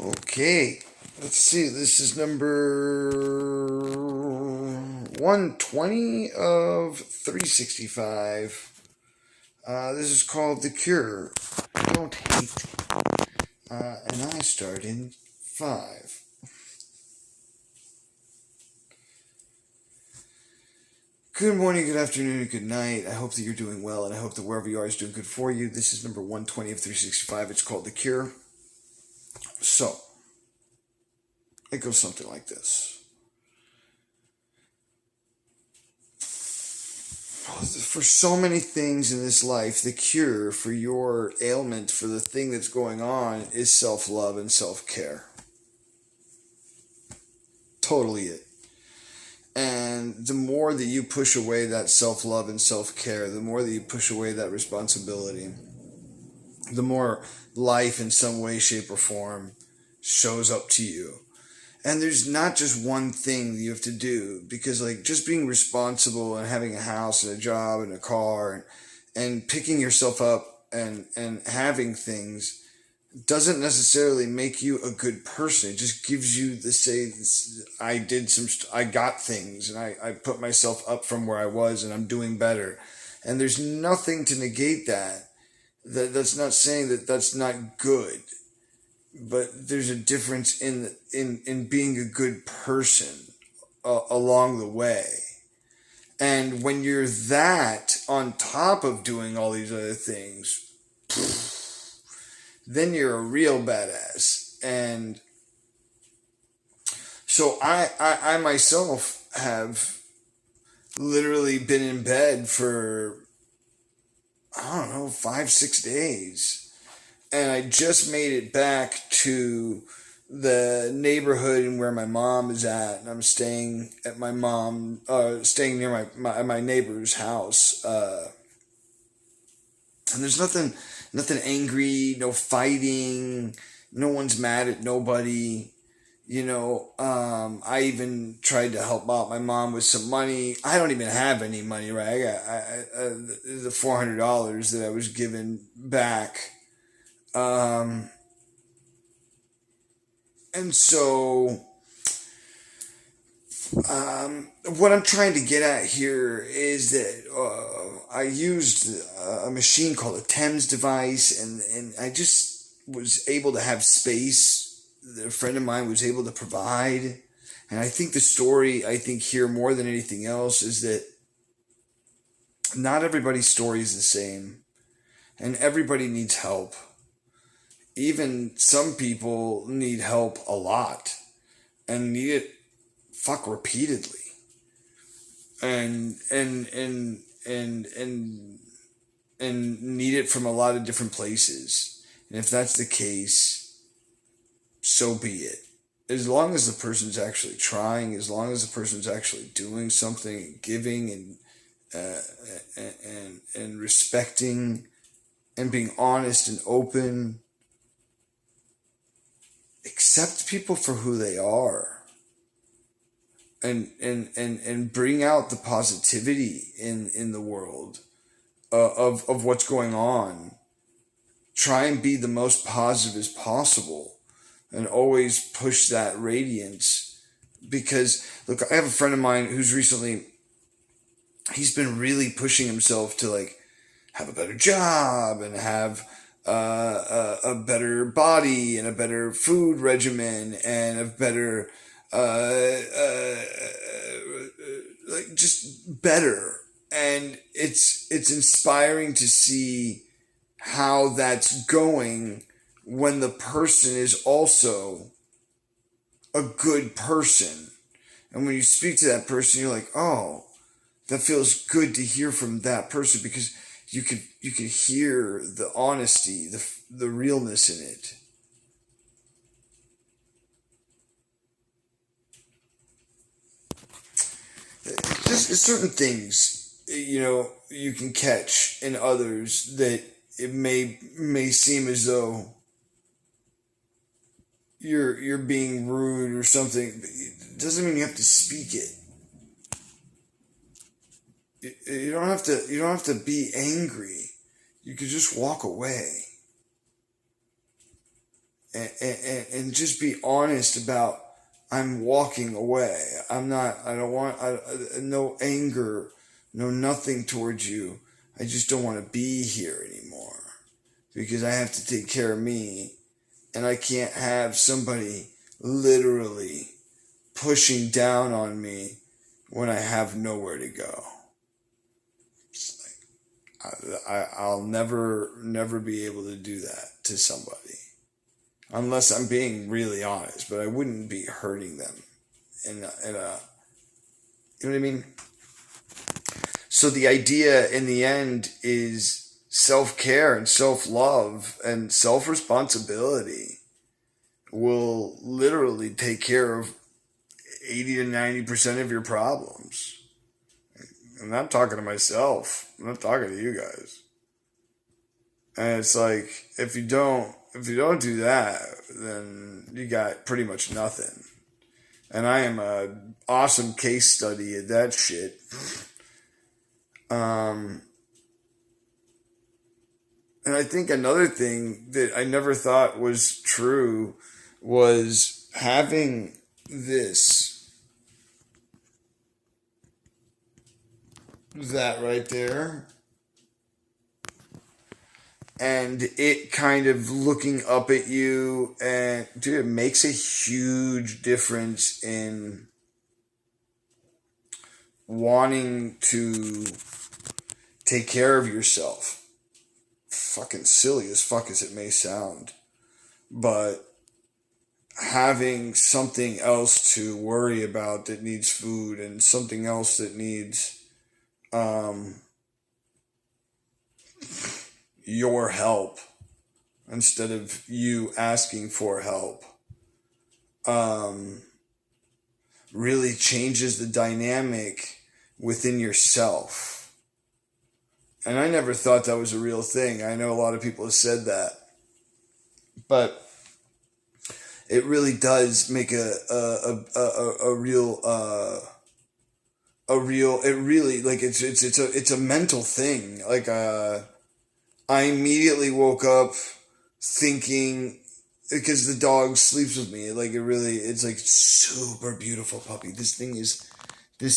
Okay, let's see. This is number 120 of 365. This is called The Cure. Don't hate. And I start in 5. Good morning, good afternoon, and good night. I hope that you're doing well, and I hope that wherever you are is doing good for you. This is number 120 of 365. It's called The Cure. So, it goes something like this. For so many things in this life, the cure for your ailment, for the thing that's going on, is self-love and self-care. Totally it. And the more that you push away that self-love and self-care, the more that you push away that responsibility, the more life in some way, shape, or form shows up to you. And there's not just one thing that you have to do, because like just being responsible and having a house and a job and a car and picking yourself up and having things doesn't necessarily make you a good person. It just gives you the say, I got things and I put myself up from where I was and I'm doing better. And there's nothing to negate that. That's not saying that that's not good. But there's a difference in being a good person along the way. And when you're that on top of doing all these other things, then you're a real badass. And so I myself have literally been in bed for, I don't know, 5-6 days. And I just made it back to the neighborhood and where my mom is at, and I'm staying at staying near my neighbor's house. And there's nothing angry, no fighting, no one's mad at nobody. I even tried to help out my mom with some money. I don't even have any money, right? I got the $400 that I was given back. And so, what I'm trying to get at here is that I used a machine called a Thames device, and I just was able to have space that a friend of mine was able to provide. And I think the story, here more than anything else, is that not everybody's story is the same, and everybody needs help. Even some people need help a lot and need it repeatedly. And need it from a lot of different places. And if that's the case, so be it. As long as the person's actually trying, as long as the person's actually doing something and giving and respecting and being honest and open. Accept people for who they are and bring out the positivity in the world of what's going on. Try and be the most positive as possible and always push that radiance, because look, I have a friend of mine who's he's been really pushing himself to like have a better job and have a better body and a better food regimen and a better like just better. And it's inspiring to see how that's going when the person is also a good person. And when you speak to that person, you're like, oh, that feels good to hear from that person, because you could hear the honesty, the realness in it. Just certain things, you can catch in others that it may seem as though you're being rude or something. It doesn't mean you have to speak it. You don't have to be angry. You could just walk away. and just be honest about, I'm walking away. I don't want, no anger, no nothing towards you. I just don't want to be here anymore because I have to take care of me, and I can't have somebody literally pushing down on me when I have nowhere to go. I'll never be able to do that to somebody unless I'm being really honest, but I wouldn't be hurting them in a, you know what I mean? So the idea in the end is self-care and self-love and self-responsibility will literally take care of 80 to 90% of your problems. I'm not talking to myself. I'm not talking to you guys. And it's like, if you don't do that, then you got pretty much nothing. And I am a awesome case study of that shit. And I think another thing that I never thought was true was having that right there, and it kind of looking up at you, and dude, it makes a huge difference in wanting to take care of yourself. Fucking silly as fuck as it may sound, but having something else to worry about that needs food, and something else that needs your help instead of you asking for help really changes the dynamic within yourself. And I never thought that was a real thing. I know a lot of people have said that, but it really does make a real it really, like, it's a mental thing. Like I immediately woke up thinking, because the dog sleeps with me, like it's like super beautiful puppy. This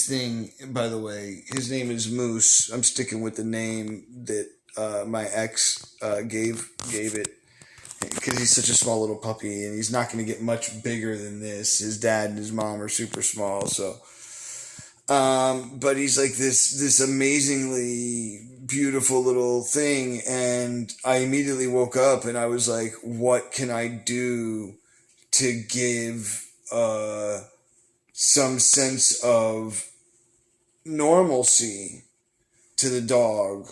thing, by the way, his name is Moose. I'm sticking with the name that my ex gave it, because he's such a small little puppy, and he's not going to get much bigger than this. His dad and his mom are super small, so but he's like this amazingly beautiful little thing, and I immediately woke up and I was like, what can I do to give some sense of normalcy to the dog,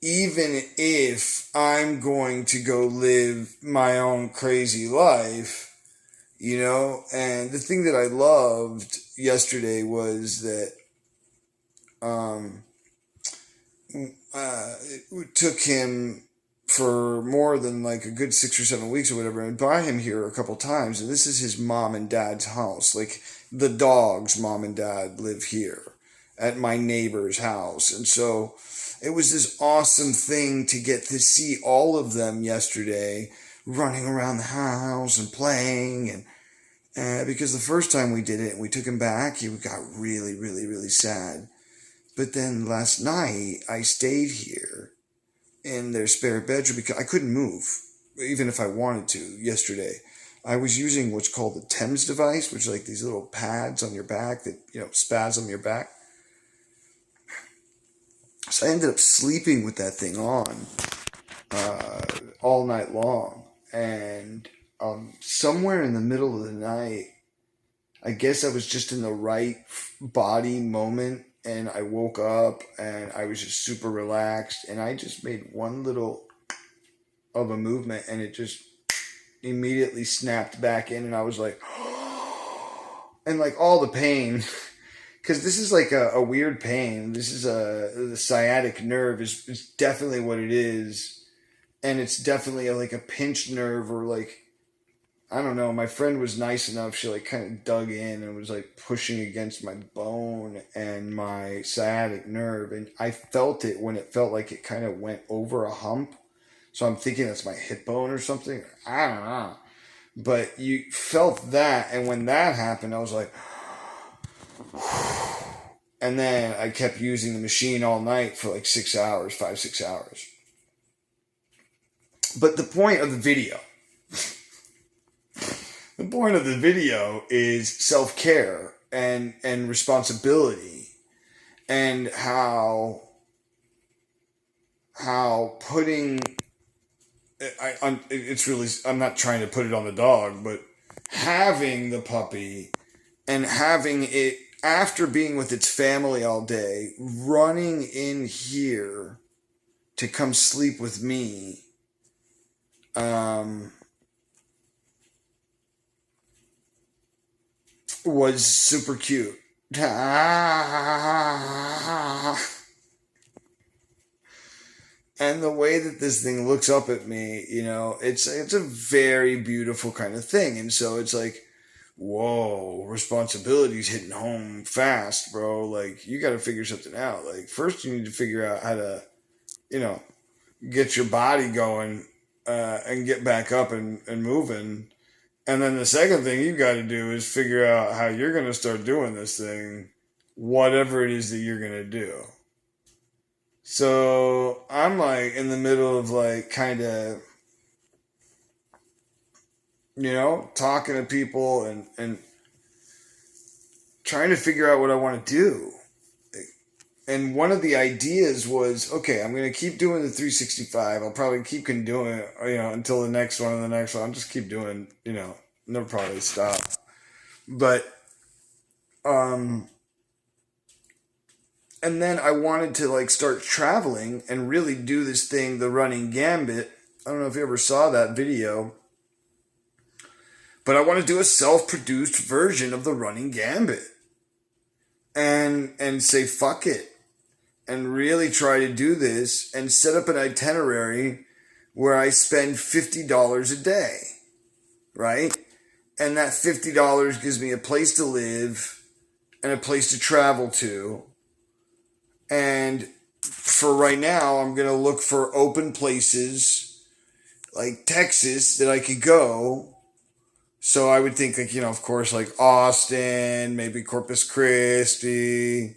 even if I'm going to go live my own crazy life, you know? And the thing that I loved yesterday was that it took him for more than like a good 6 or 7 weeks or whatever, and brought him here a couple times, and this is his mom and dad's house. Like, the dog's mom and dad live here at my neighbor's house, and so it was this awesome thing to get to see all of them yesterday running around the house and playing, and because the first time we did it and we took him back, he got really, really, really sad. But then last night I stayed here in their spare bedroom because I couldn't move, even if I wanted to. Yesterday I was using what's called the TEMS device, which is like these little pads on your back that, you know, spasm your back. So I ended up sleeping with that thing on all night long. And somewhere in the middle of the night, I guess I was just in the right body moment, and I woke up and I was just super relaxed, and I just made one little of a movement, and it just immediately snapped back in, and I was like, and like all the pain, because this is like a weird pain. This is the sciatic nerve is definitely what it is, and it's definitely like a pinched nerve, or like, I don't know. My friend was nice enough. She like kind of dug in and was like pushing against my bone and my sciatic nerve. And I felt it when it felt like it kind of went over a hump. So I'm thinking that's my hip bone or something. I don't know. But you felt that, and when that happened, I was like, and then I kept using the machine all night for like 6 hours, 5, 6 hours. But the point of the video, is self care and responsibility, and how putting it's really, I'm not trying to put it on the dog, but having the puppy and having it after being with its family all day, running in here to come sleep with me, was super cute. And the way that this thing looks up at me, it's a very beautiful kind of thing. And so it's like, whoa, responsibility's hitting home fast, bro. Like, you got to figure something out. Like, first you need to figure out how to, get your body going and get back up and moving. And then the second thing you got to do is figure out how you're going to start doing this thing, whatever it is that you're going to do. So I'm like in the middle of like kind of, talking to people and trying to figure out what I want to do. And one of the ideas was, okay, I'm going to keep doing the 365. I'll probably keep doing it, until the next one and the next one. I'll just keep doing, never probably stop. But, and then I wanted to like start traveling and really do this thing, the running gambit. I don't know if you ever saw that video, but I want to do a self-produced version of the running gambit and say, fuck it. And really try to do this and set up an itinerary where I spend $50 a day, right? And that $50 gives me a place to live and a place to travel to. And for right now, I'm going to look for open places like Texas that I could go. So I would think like, of course, like Austin, maybe Corpus Christi.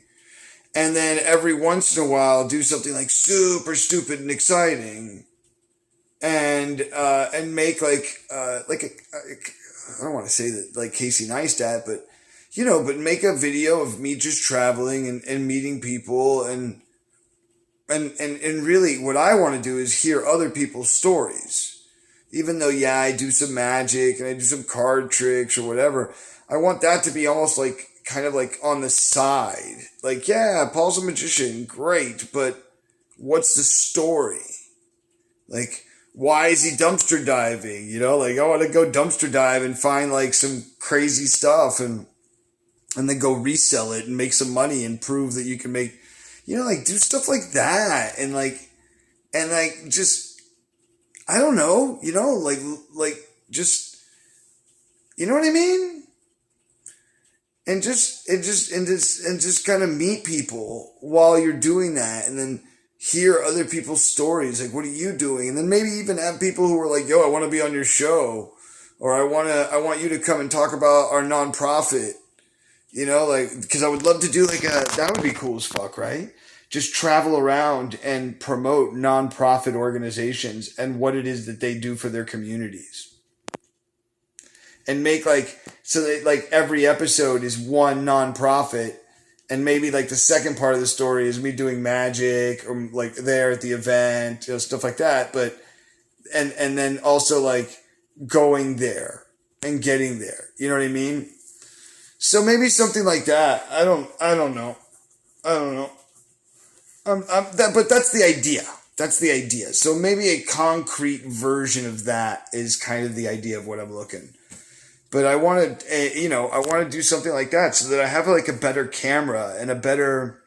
And then every once in a while, do something like super stupid and exciting, and make like I don't want to say that like Casey Neistat, but but make a video of me just traveling and meeting people and really what I want to do is hear other people's stories. Even though I do some magic and I do some card tricks or whatever, I want that to be almost like kind of like on the side. Like, yeah, Paul's a magician, great, but what's the story? Like, why is he dumpster diving? Like, I want to go dumpster dive and find like some crazy stuff and then go resell it and make some money and prove that you can make, like do stuff like that and just, I don't know, like just, you know what I mean? And just kind of meet people while you're doing that, and then hear other people's stories. Like, what are you doing? And then maybe even have people who are like, "Yo, I want to be on your show," or I want you to come and talk about our nonprofit. Like, because I would love to do like that would be cool as fuck, right? Just travel around and promote nonprofit organizations and what it is that they do for their communities. And make like, so that like every episode is one nonprofit, and maybe like the second part of the story is me doing magic or like there at the event, stuff like that. But, and then also like going there and getting there, you know what I mean? So maybe something like that. I don't know. But that's the idea. That's the idea. So maybe a concrete version of that is kind of the idea of what I'm looking. But I want to, I want to do something like that so that I have like a better camera and a better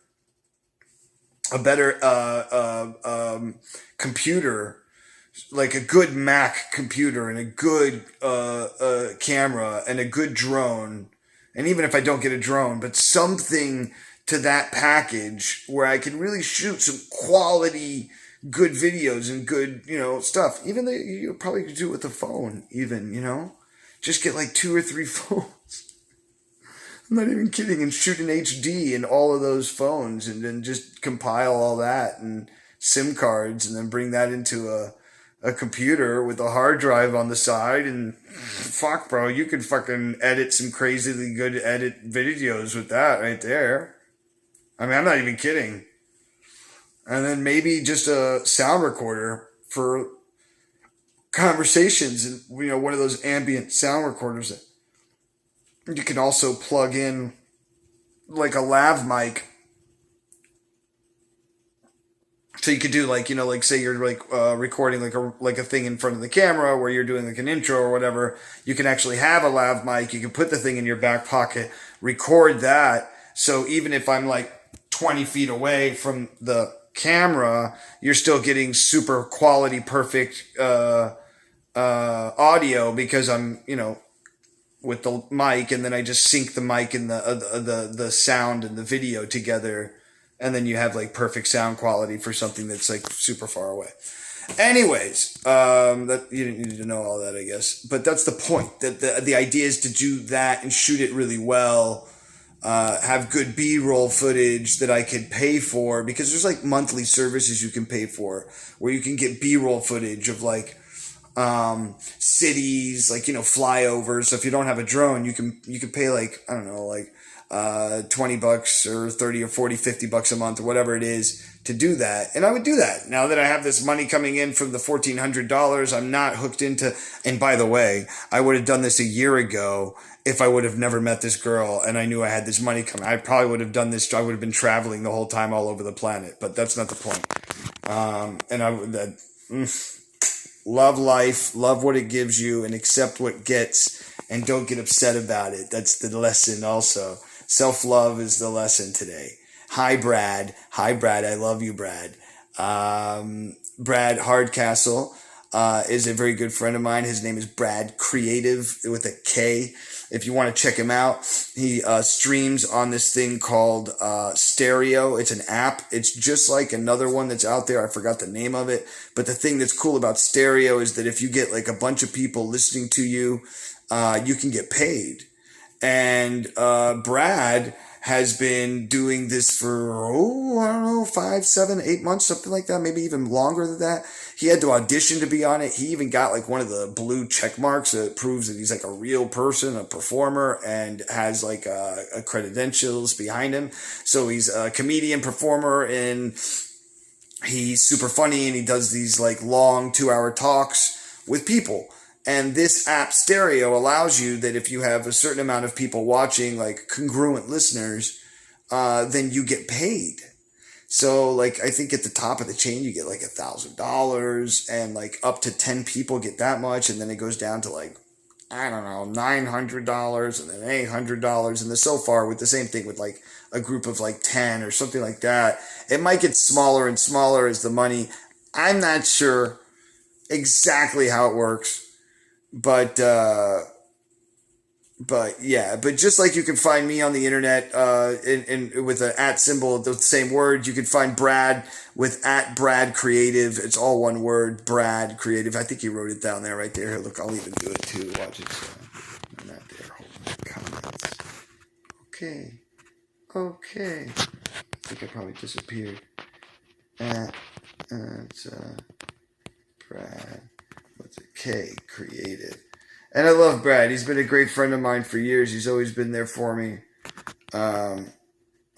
computer, like a good Mac computer and a good camera and a good drone. And even if I don't get a drone, but something to that package where I can really shoot some quality, good videos and good, stuff. Even though you probably could do it with the phone, even, Just get like 2 or 3 phones. I'm not even kidding. And shoot in HD in all of those phones, and then just compile all that and SIM cards, and then bring that into a computer with a hard drive on the side. And fuck, bro, you could fucking edit some crazily good edit videos with that right there. I mean, I'm not even kidding. And then maybe just a sound recorder for conversations, and one of those ambient sound recorders that you can also plug in like a lav mic. So you could do like say you're like recording like a thing in front of the camera where you're doing like an intro or whatever. You can actually have a lav mic. You can put the thing in your back pocket, record that. So even if I'm like 20 feet away from the camera, you're still getting super quality, perfect audio, because I'm with the mic, and then I just sync the mic and the sound and the video together, and then you have like perfect sound quality for something that's like super far away. Anyways, that you didn't need to know all that, I guess, but that's the point. That the idea is to do that and shoot it really well. Have good B-roll footage that I could pay for, because there's like monthly services you can pay for where you can get B-roll footage of like cities, like flyovers. So if you don't have a drone, you can pay like, I don't know, like $20 or 30 or 40, $50 a month or whatever it is to do that. And I would do that. Now that I have this money coming in from the $1,400, I'm not hooked into, and by the way, I would have done this a year ago if I would have never met this girl and I knew I had this money coming. I probably would have done this. I would have been traveling the whole time all over the planet, but that's not the point. And I would, love life, love what it gives you, and accept what it gets, and don't get upset about it. That's the lesson also. Self-love is the lesson today. Hi, Brad. I love you, Brad. Brad Hardcastle is a very good friend of mine. His name is Brad Creative with a K. If you want to check him out, he streams on this thing called Stereo. It's an app. It's just like another one that's out there. I forgot the name of it. But the thing that's cool about Stereo is that if you get like a bunch of people listening to you, you can get paid. And Brad has been doing this for, I don't know, 5, 7, 8 months, something like that, maybe even longer than that. He had to audition to be on it. He even got like one of the blue check marks that proves that he's like a real person, a performer, and has like a credentials behind him. So he's a comedian, performer, and he's super funny, and he does these like long 2-hour talks with people. And this app Stereo allows you that if you have a certain amount of people watching, like congruent listeners, then you get paid. So like, I think at the top of the chain, you get like $1,000, and like up to 10 people get that much. And then it goes down to like, I don't know, $900 and then $800. And so far with the same thing with like a group of like 10 or something like that, it might get smaller and smaller as the money. I'm not sure exactly how it works. But yeah, but just like you can find me on the internet, in with an @ symbol, the same word, you can find Brad with @Brad Creative. It's all one word, Brad Creative. I think he wrote it down there right there. Here, look, I'll even do it too. Watch it. I'm not there. Hold on. Comments. Okay. I think I probably disappeared. It's Brad. What's it? K Creative. And I love Brad. He's been a great friend of mine for years. He's always been there for me.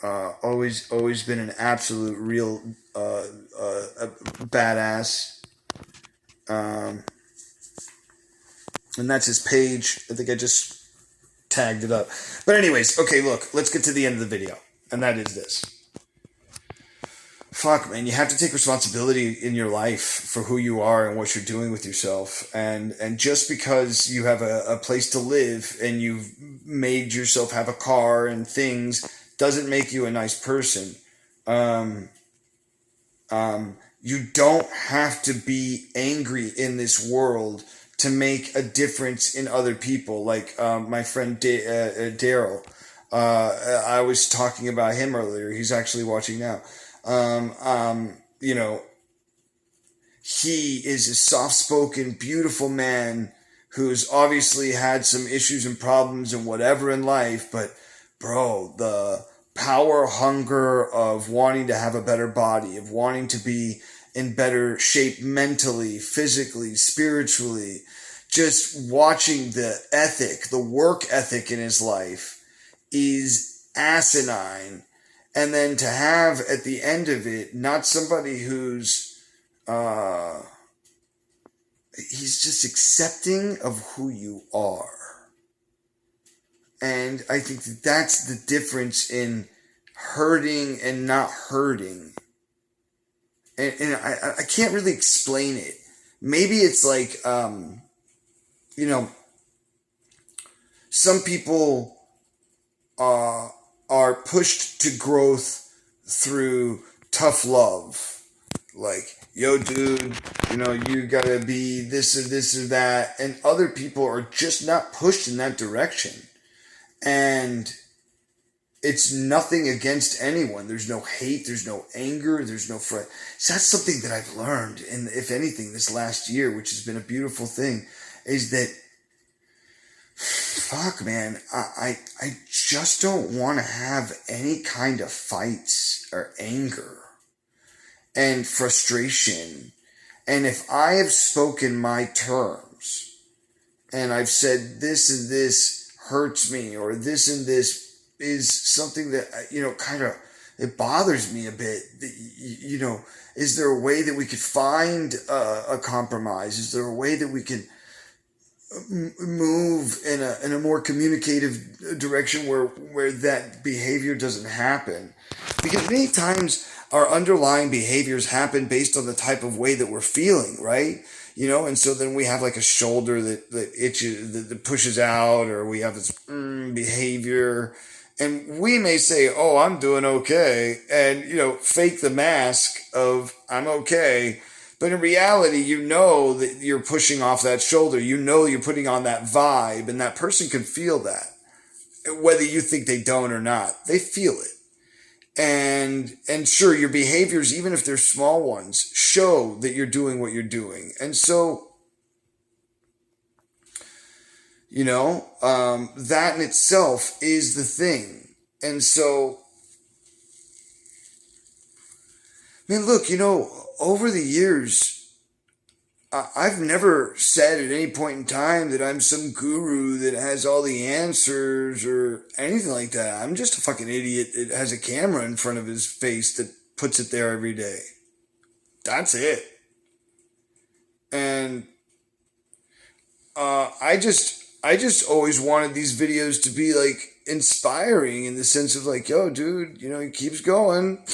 Always been an absolute real badass. And that's his page. I think I just tagged it up. But anyways, okay, look, let's get to the end of the video. And that is this. Fuck, man, you have to take responsibility in your life for who you are and what you're doing with yourself. And just because you have a place to live and you've made yourself have a car and things doesn't make you a nice person. You don't have to be angry in this world to make a difference in other people. Like my friend Daryl, I was talking about him earlier. He's actually watching now. He is a soft-spoken, beautiful man, who's obviously had some issues and problems and whatever in life, but bro, the power hunger of wanting to have a better body, of wanting to be in better shape mentally, physically, spiritually, just watching the ethic, the work ethic in his life is asinine. And then to have at the end of it, not somebody who's, he's just accepting of who you are. And I think that that's the difference in hurting and not hurting. And I can't really explain it. Maybe it's like, some people are pushed to growth through tough love. Like, yo, dude, you gotta be this or this or that. And other people are just not pushed in that direction. And it's nothing against anyone. There's no hate. There's no anger. There's no fright. So that's something that I've learned. And if anything, this last year, which has been a beautiful thing, is that, fuck, man, I just don't want to have any kind of fights or anger and frustration. And if I have spoken my terms and I've said this and this hurts me, or this and this is something that, kind of, it bothers me a bit. Is there a way that we could find a compromise? Is there a way that we can move in a more communicative direction where that behavior doesn't happen? Because many times our underlying behaviors happen based on the type of way that we're feeling, right? And so then we have like a shoulder that itches, that pushes out, or we have this behavior, and we may say, oh, I'm doing okay, and, fake the mask of I'm okay. But in reality, that you're pushing off that shoulder. You're putting on that vibe, and that person can feel that. Whether you think they don't or not, they feel it. And sure, your behaviors, even if they're small ones, show that you're doing what you're doing. And so, that in itself is the thing. And so, man, look, over the years, I've never said at any point in time that I'm some guru that has all the answers or anything like that. I'm just a fucking idiot that has a camera in front of his face that puts it there every day. That's it. And I just always wanted these videos to be like inspiring, in the sense of like, yo, dude, he keeps going.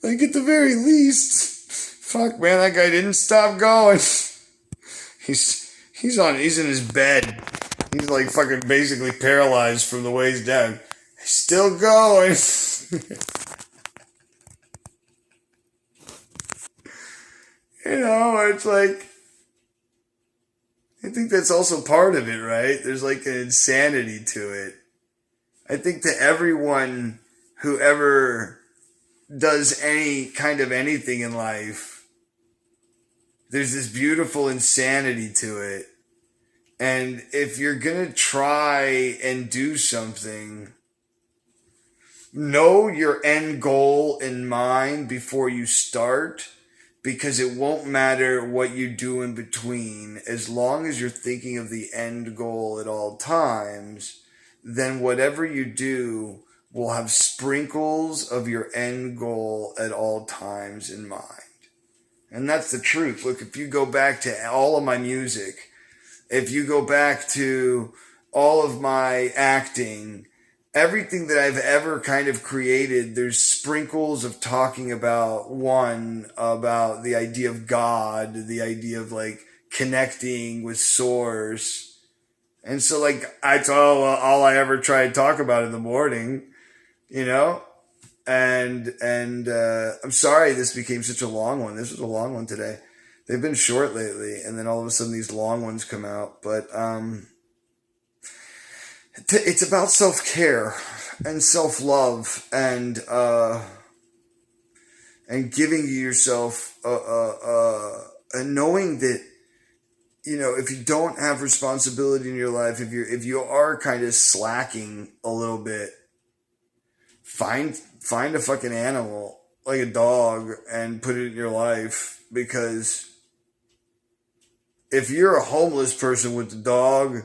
Like, at the very least, fuck, man, that guy didn't stop going. He's in his bed. He's like fucking basically paralyzed from the waist down. He's still going. It's like, I think that's also part of it, right? There's like an insanity to it. I think that everyone who ever does any kind of anything in life, there's this beautiful insanity to it. And if you're gonna try and do something, know your end goal in mind before you start, because it won't matter what you do in between. As long as you're thinking of the end goal at all times, then whatever you do will have sprinkles of your end goal at all times in mind. And that's the truth. Look, if you go back to all of my music, if you go back to all of my acting, everything that I've ever kind of created, there's sprinkles of talking about the idea of God, the idea of like connecting with source. And so like, that's all I ever try to talk about in the morning. And I'm sorry this became such a long one. This was a long one today. They've been short lately, and then all of a sudden these long ones come out. But it's about self-care and self-love and giving yourself and knowing that, you know, if you don't have responsibility in your life, if you are kind of slacking a little bit, find a fucking animal like a dog and put it in your life, because if you're a homeless person with a dog,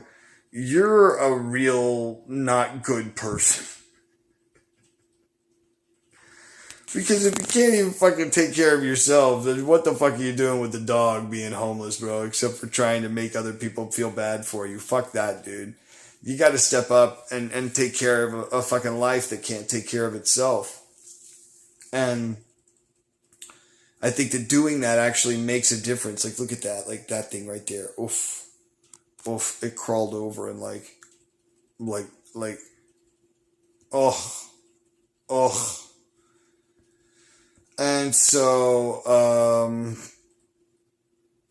you're a real not good person. Because if you can't even fucking take care of yourself, then what the fuck are you doing with the dog being homeless, bro? Except for trying to make other people feel bad for you. Fuck that, dude. You got to step up and take care of a fucking life that can't take care of itself. And I think that doing that actually makes a difference. Like, look at that. Like, that thing right there. Oof. Oof. It crawled over and like, oh. Oh. And so,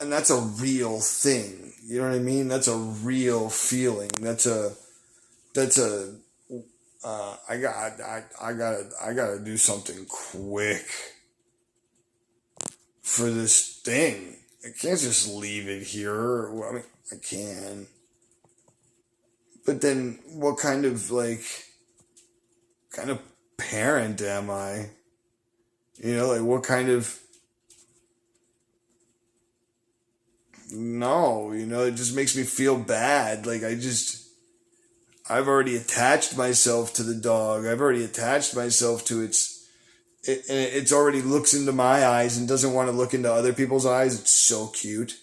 and that's a real thing. You know what I mean? That's a real feeling. I gotta do something quick for this thing. I can't just leave it here. Well, I mean, I can. But then what kind of parent am I? You know, like what kind of, no, you know, it just makes me feel bad. Like I've already attached myself to the dog. I've already attached myself to it's already looks into my eyes and doesn't want to look into other people's eyes. It's so cute.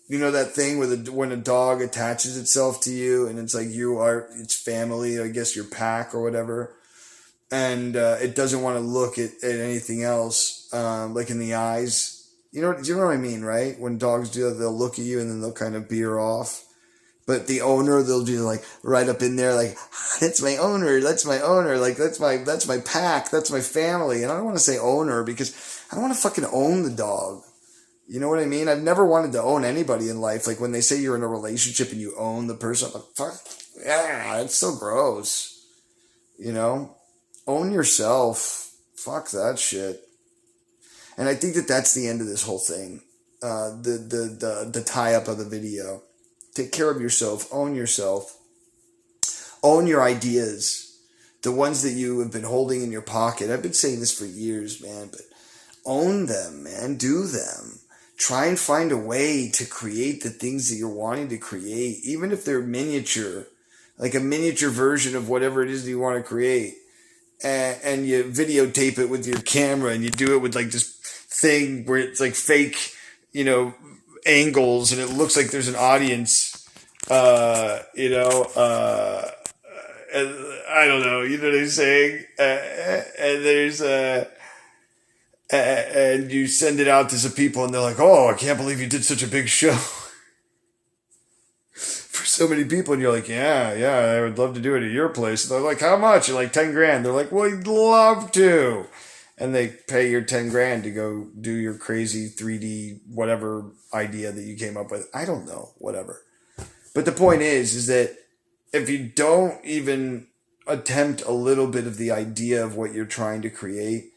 You know that thing when a dog attaches itself to you and it's like it's family, I guess your pack or whatever. And it doesn't want to look at anything else, like in the eyes. Do you know what I mean, right? When dogs do that, they'll look at you and then they'll kind of veer off. But the owner, they'll do like right up in there, like, that's my owner, that's my owner, like that's my pack, that's my family. And I don't want to say owner because I don't want to fucking own the dog. You know what I mean? I've never wanted to own anybody in life. Like when they say you're in a relationship and you own the person, I'm like, fuck, yeah, it's so gross. You know? Own yourself. Fuck that shit. And I think that that's the end of this whole thing. The tie up of the video. Take care of yourself. Own yourself. Own your ideas. The ones that you have been holding in your pocket. I've been saying this for years, man, but own them, man. Do them. Try and find a way to create the things that you're wanting to create, even if they're miniature, like a miniature version of whatever it is that you want to create. And you videotape it with your camera and you do it with like this thing where it's like fake, angles and it looks like there's an audience, and I don't know, you know what I'm saying? And there's, and you send it out to some people and they're like, oh, I can't believe you did such a big show. So many people, and you're like, yeah, I would love to do it at your place. And they're like, how much? You're like, 10 grand. They're like, well, you'd love to. And they pay your 10 grand to go do your crazy 3D whatever idea that you came up with. I don't know, whatever. But the point is that if you don't even attempt a little bit of the idea of what you're trying to create,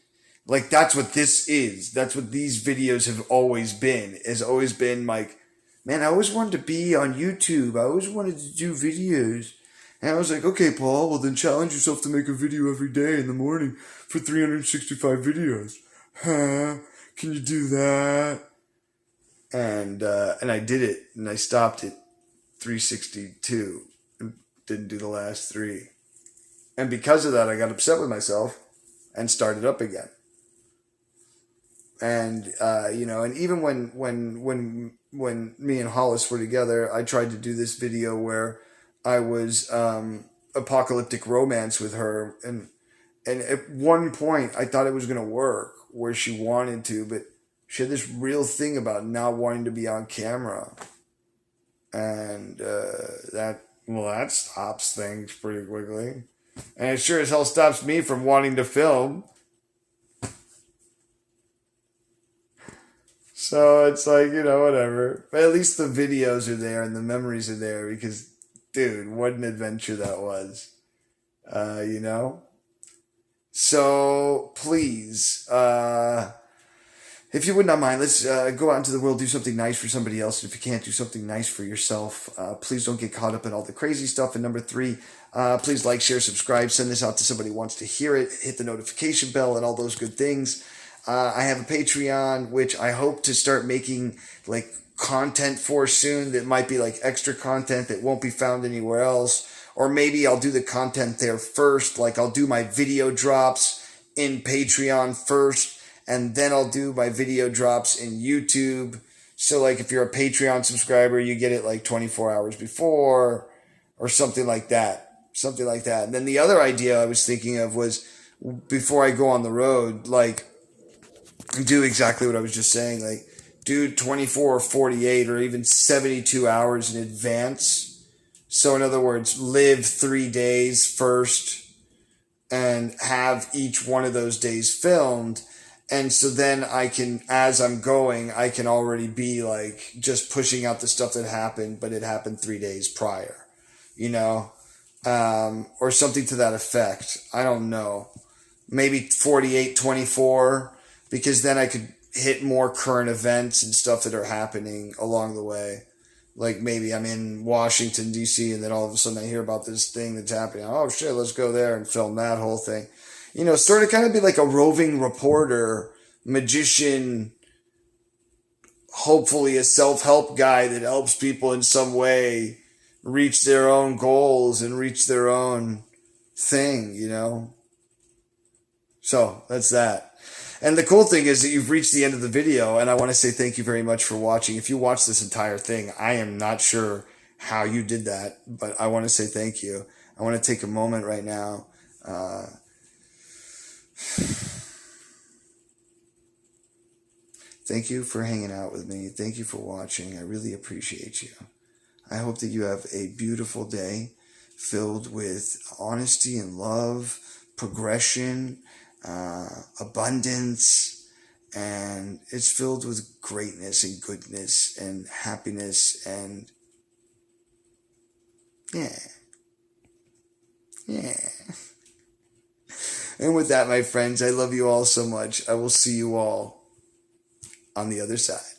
like that's what this is. That's what these videos have always been. Has always been like, man, I always wanted to be on YouTube. I always wanted to do videos. And I was like, okay, Paul, well then challenge yourself to make a video every day in the morning for 365 videos. Huh? Can you do that? And I did it, and I stopped at 362 and didn't do the last 3. And because of that, I got upset with myself and started up again. And, and even when me and Hollis were together, I tried to do this video where I was apocalyptic romance with her, and at one point I thought it was going to work where she wanted to, but she had this real thing about not wanting to be on camera, and that stops things pretty quickly, and it sure as hell stops me from wanting to film. So it's like, whatever. But at least the videos are there and the memories are there because, dude, what an adventure that was. So please, if you would not mind, let's go out into the world, do something nice for somebody else. And if you can't do something nice for yourself, please don't get caught up in all the crazy stuff. And number 3, please like, share, subscribe, send this out to somebody who wants to hear it, hit the notification bell and all those good things. I have a Patreon, which I hope to start making like content for soon that might be like extra content that won't be found anywhere else. Or maybe I'll do the content there first. Like I'll do my video drops in Patreon first, and then I'll do my video drops in YouTube. So like if you're a Patreon subscriber, you get it like 24 hours before or something like that. Something like that. And then the other idea I was thinking of was before I go on the road, like do exactly what I was just saying, like do 24 or 48 or even 72 hours in advance. So in other words, live 3 days first and have each one of those days filmed. And so then I can, as I'm going, I can already be like just pushing out the stuff that happened, but it happened 3 days prior, you know, or something to that effect. I don't know. Maybe 48, 24, because then I could hit more current events and stuff that are happening along the way. Like maybe I'm in Washington, D.C., and then all of a sudden I hear about this thing that's happening. Oh, shit, let's go there and film that whole thing. You know, sort of kind of be like a roving reporter, magician, hopefully a self-help guy that helps people in some way reach their own goals and reach their own thing, you know? So that's that. And the cool thing is that you've reached the end of the video, and I want to say thank you very much for watching. If you watched this entire thing, I am not sure how you did that, but I want to say thank you. I want to take a moment right now. Thank you for hanging out with me. Thank you for watching. I really appreciate you. I hope that you have a beautiful day filled with honesty and love, progression, abundance, and it's filled with greatness and goodness and happiness and yeah. And with that, my friends, I love you all so much. I will see you all on the other side.